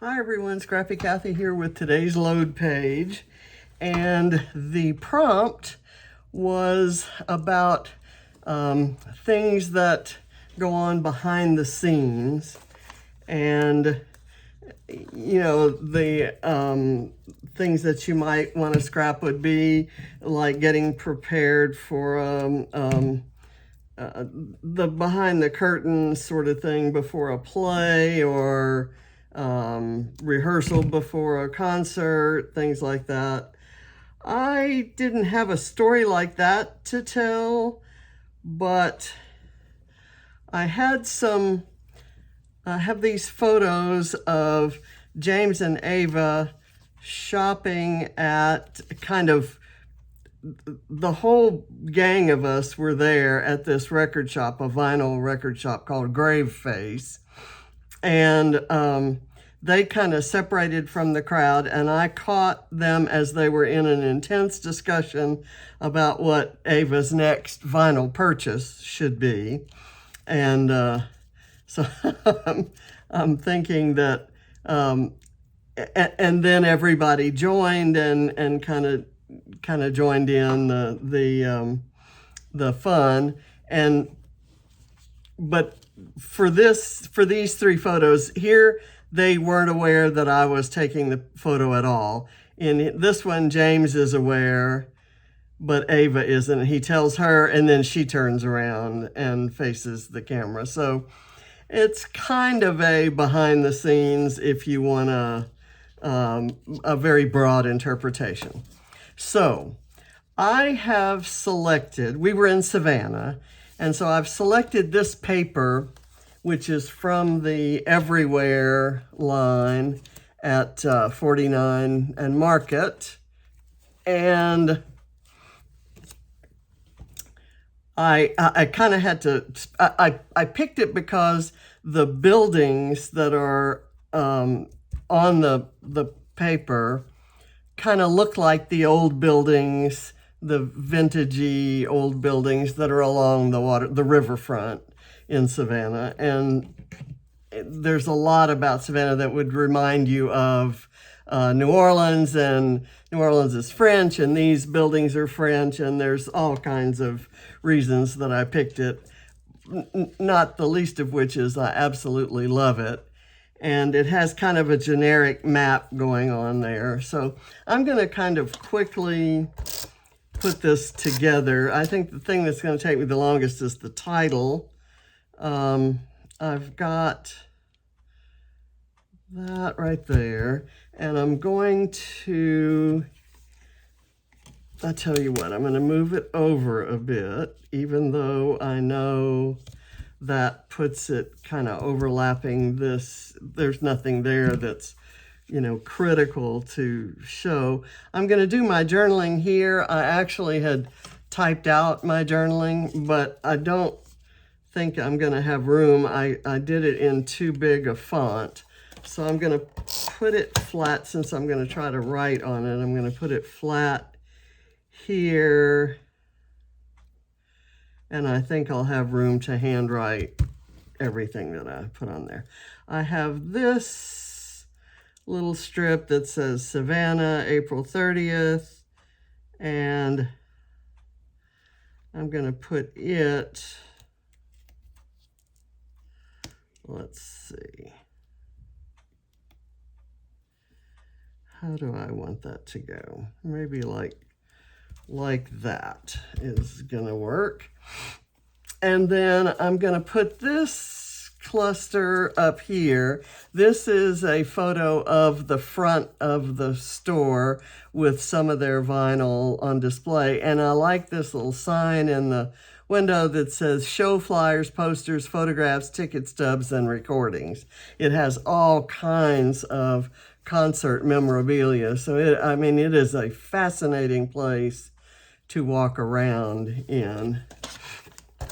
Hi everyone, Scrappy Kathy here with today's load page, and the prompt was about things that go on behind the scenes, and you know, the things that you might want to scrap would be like getting prepared for the behind the curtain sort of thing before a play, or rehearsal before a concert, things like that. I didn't have a story like that to tell, but I have these photos of James and Ava shopping at the whole gang of us were there at this record shop, a vinyl record shop called Graveface. And they kind of separated from the crowd, and I caught them as they were in an intense discussion about what Ava's next vinyl purchase should be. And so I'm thinking that, and then everybody joined and kind of joined in the fun. But for these three photos here, they weren't aware that I was taking the photo at all. In this one, James is aware, but Ava isn't. He tells her, and then she turns around and faces the camera. So it's kind of a behind the scenes, if you want a very broad interpretation. So I have selected, we were in Savannah, and so I've selected this paper, which is from the Everywhere line at 49 and Market. And I kind of had to, I picked it because the buildings that are on the paper kind of look like the old buildings, the vintagey old buildings that are along the riverfront in Savannah. And there's a lot about Savannah that would remind you of New Orleans, and New Orleans is French, and these buildings are French, and there's all kinds of reasons that I picked it, not the least of which is I absolutely love it. And it has kind of a generic map going on there. So I'm going to kind of quickly put this together. I think the thing that's going to take me the longest is the title. I've got that right there. And I'm going to, I tell you what, I'm going to move it over a bit, even though I know that puts it kind of overlapping this. There's nothing there that's, you know, critical to show. I'm going to do my journaling here. I actually had typed out my journaling, but I don't think I'm going to have room. I did it in too big a font. So I'm going to put it flat, since I'm going to try to write on it. I'm going to put it flat here. And I think I'll have room to handwrite everything that I put on there. I have this little strip that says Savannah, April 30th. And I'm going to put it, let's see. How do I want that to go? Maybe like that is gonna work. And then I'm gonna put this cluster up here. This is a photo of the front of the store with some of their vinyl on display. And I like this little sign in the window that says show flyers, posters, photographs, ticket stubs, and recordings. It has all kinds of concert memorabilia. So it is a fascinating place to walk around in,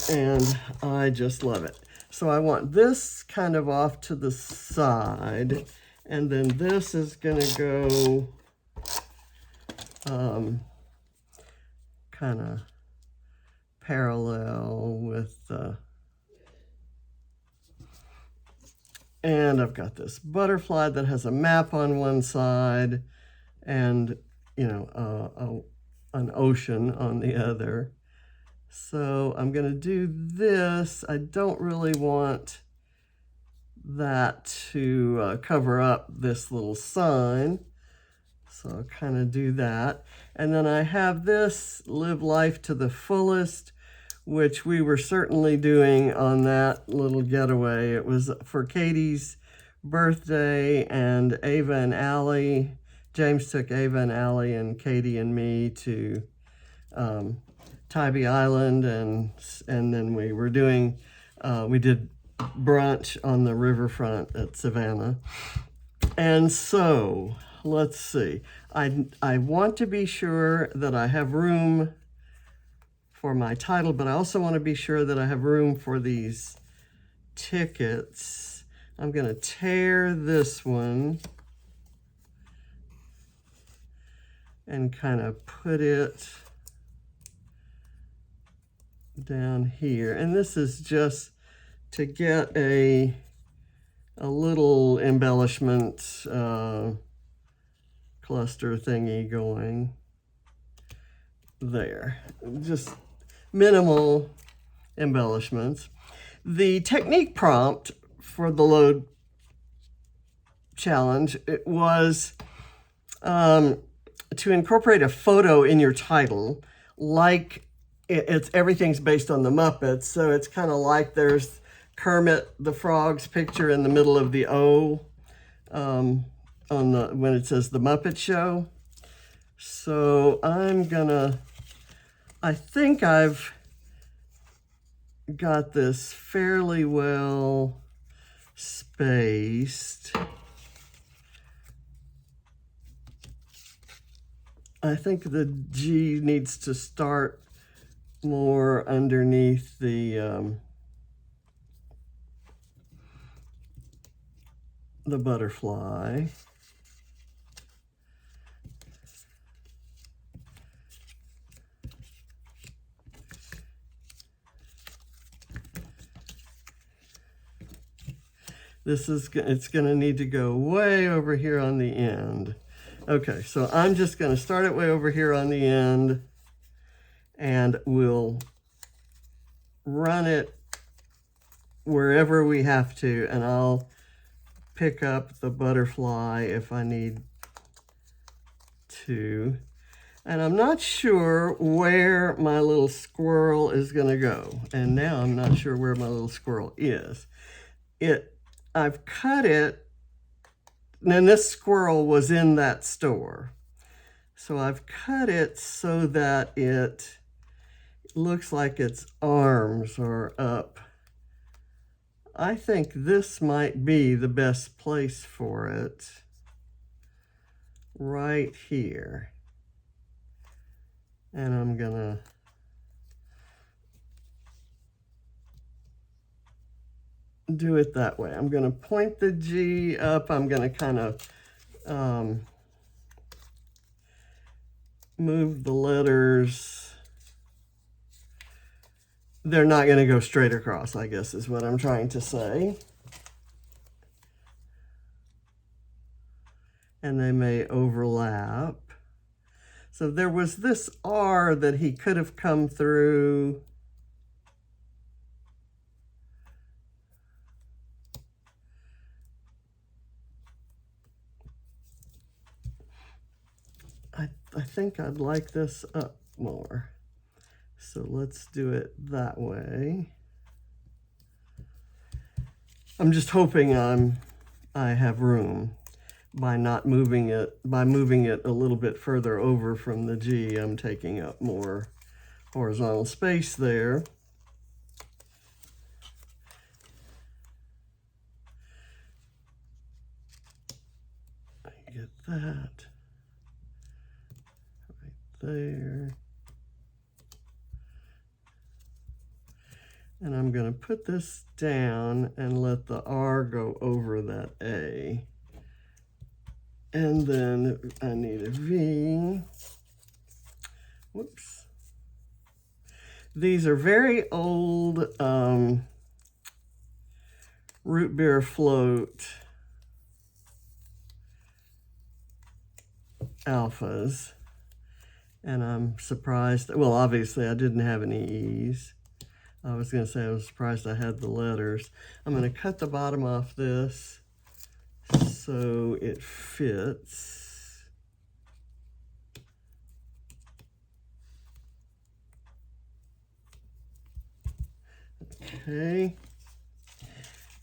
and I just love it. So I want this kind of off to the side, and then this is going to go kind of parallel with And I've got this butterfly that has a map on one side and, you know, an ocean on the other. So I'm going to do this. I don't really want that to cover up this little sign. So I'll kind of do that. And then I have this live life to the fullest, which we were certainly doing on that little getaway. It was for Katie's birthday, and Ava and Allie, James took Ava and Allie and Katie and me to Tybee Island, and then we were doing, we did brunch on the riverfront at Savannah. And so, let's see. I want to be sure that I have room for my title, but I also want to be sure that I have room for these tickets. I'm going to tear this one and kind of put it down here. And this is just to get a little embellishment cluster thingy going there. Just minimal embellishments. The technique prompt for the LOAD challenge, it was to incorporate a photo in your title, like it's everything's based on the Muppets. So it's kind of like there's Kermit the Frog's picture in the middle of the O on the when it says the Muppet Show. So I think I've got this fairly well spaced. I think the G needs to start more underneath the butterfly. It's going to need to go way over here on the end. Okay, so I'm just going to start it way over here on the end, and we'll run it wherever we have to, and I'll pick up the butterfly if I need to. And I'm not sure where my little squirrel is going to go. And now I'm not sure where my little squirrel is. I've cut it, and this squirrel was in that store. So I've cut it so that it looks like its arms are up. I think this might be the best place for it, right here. And I'm gonna do it that way. I'm gonna point the G up. I'm gonna kind of move the letters. They're not gonna go straight across, I guess is what I'm trying to say. And they may overlap. So there was this R that he could have come through. I think I'd like this up more. So let's do it that way. I'm just hoping I have room by not moving it, by moving it a little bit further over from the G. I'm taking up more horizontal space there. I get that right there. And I'm going to put this down and let the R go over that A. And then I need a V. Whoops. These are very old root beer float alphas. And I'm surprised, well, obviously I didn't have any E's. I was going to say I was surprised I had the letters. I'm going to cut the bottom off this so it fits. Okay.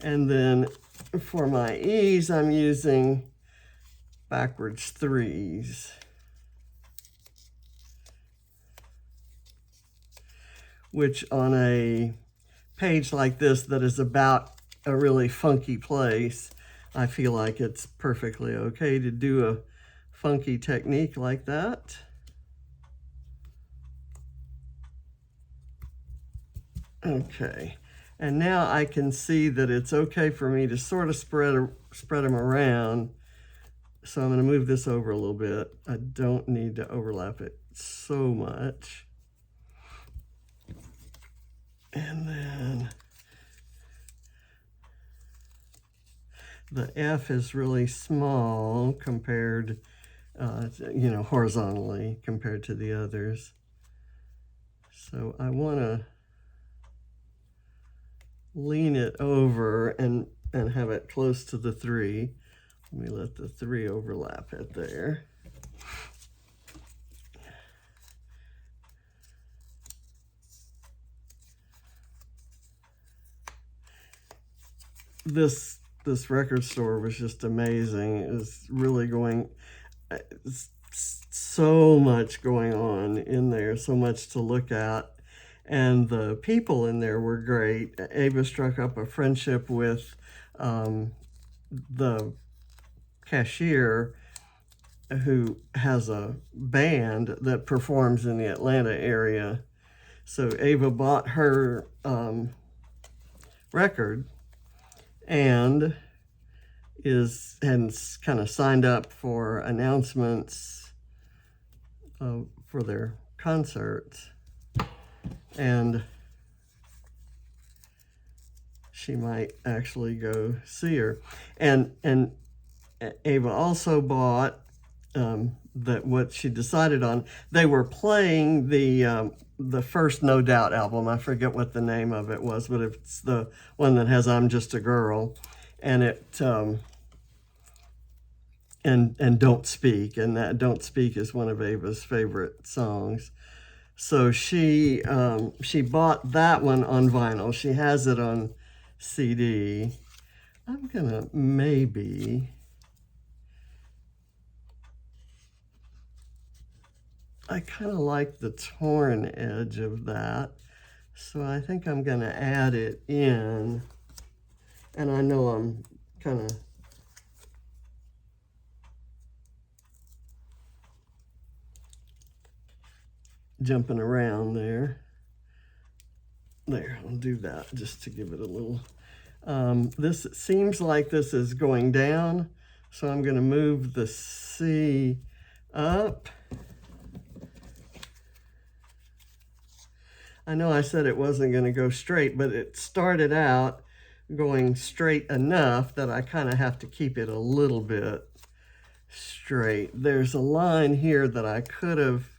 And then for my E's, I'm using backwards 3s. Which on a page like this that is about a really funky place, I feel like it's perfectly okay to do a funky technique like that. Okay, and now I can see that it's okay for me to sort of spread them around. So I'm going to move this over a little bit. I don't need to overlap it so much. And then the F is really small compared, you know, horizontally compared to the others. So I want to lean it over and have it close to the 3. Let me let the 3 overlap it there. This record store was just amazing. It was really so much going on in there, so much to look at. And the people in there were great. Ava struck up a friendship with the cashier, who has a band that performs in the Atlanta area. So Ava bought her record and kind of signed up for announcements for their concerts. And she might actually go see her. And Ava also bought that what she decided on. They were playing the first No Doubt album. I forget what the name of it was, but it's the one that has "I'm Just a Girl," and it and "Don't Speak," and that "Don't Speak" is one of Ava's favorite songs. So she bought that one on vinyl. She has it on CD. I'm gonna maybe I kind of like the torn edge of that, so I think I'm going to add it in. And I know I'm kind of jumping around there. There, I'll do that just to give it a little. This seems like this is going down, so I'm going to move the C up. I know I said it wasn't going to go straight, but it started out going straight enough that I kind of have to keep it a little bit straight. There's a line here that I could have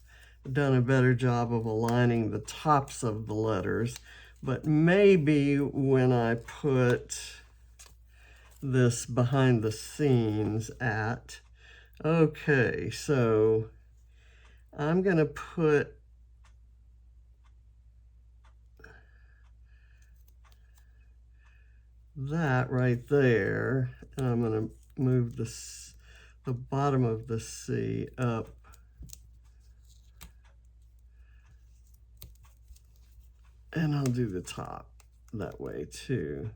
done a better job of aligning the tops of the letters, but maybe when I put this behind the scenes at, okay, so I'm going to put that right there, and I'm going to move the bottom of the C up and I'll do the top that way too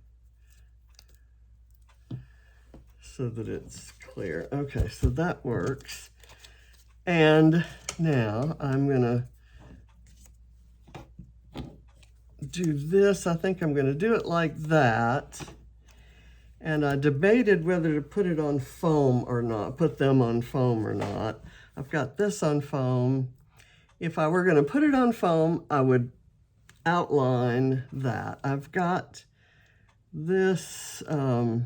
so that it's clear. Okay, so that works. And now I'm going to do this. I think I'm going to do it like that. And I debated whether to put it on foam or not, put them on foam or not. I've got this on foam. If I were going to put it on foam, I would outline that. I've got this little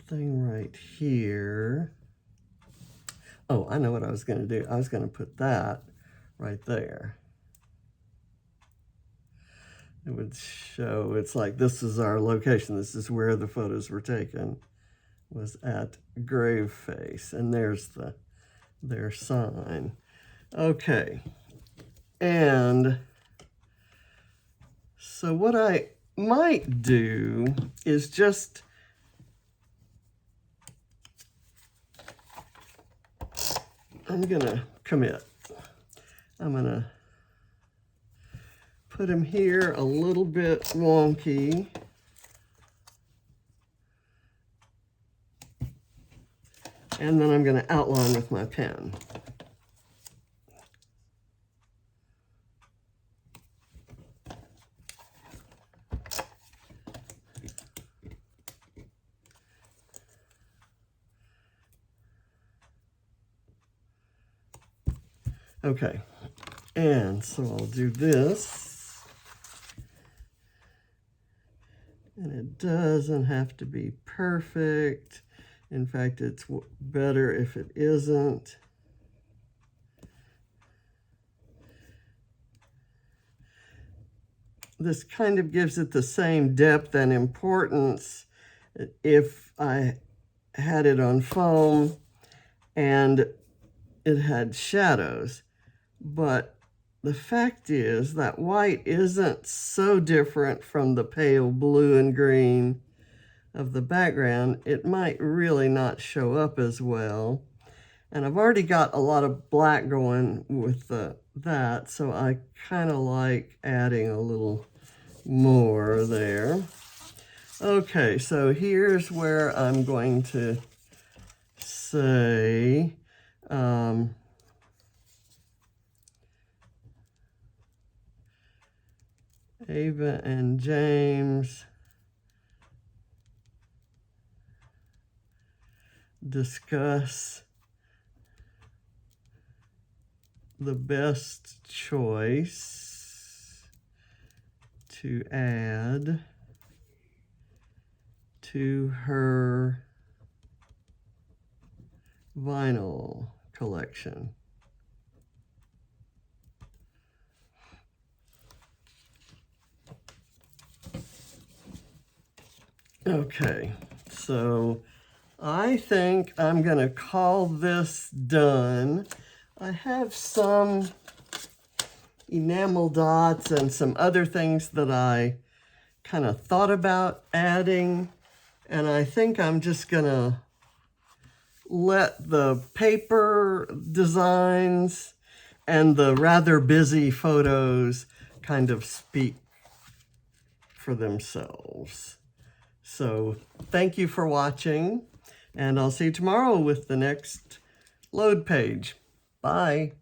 thing right here. Oh, I know what I was going to do. I was going to put that right there. It would show, it's like, this is our location. This is where the photos were taken, was at Graveface. And there's their sign. Okay. And so what I might do is just I'm gonna commit. I'm gonna put him here a little bit wonky. And then I'm gonna outline with my pen. Okay, and so I'll do this. And it doesn't have to be perfect. In fact, it's better if it isn't. This kind of gives it the same depth and importance if I had it on foam and it had shadows. But the fact is that white isn't so different from the pale blue and green of the background. It might really not show up as well. And I've already got a lot of black going with that, so I kind of like adding a little more there. Okay, so here's where I'm going to say, Ava and James discuss the best choice to add to her vinyl collection. Okay, so I think I'm going to call this done. I have some enamel dots and some other things that I kind of thought about adding, and I think I'm just going to let the paper designs and the rather busy photos kind of speak for themselves. So thank you for watching, and I'll see you tomorrow with the next load page. Bye.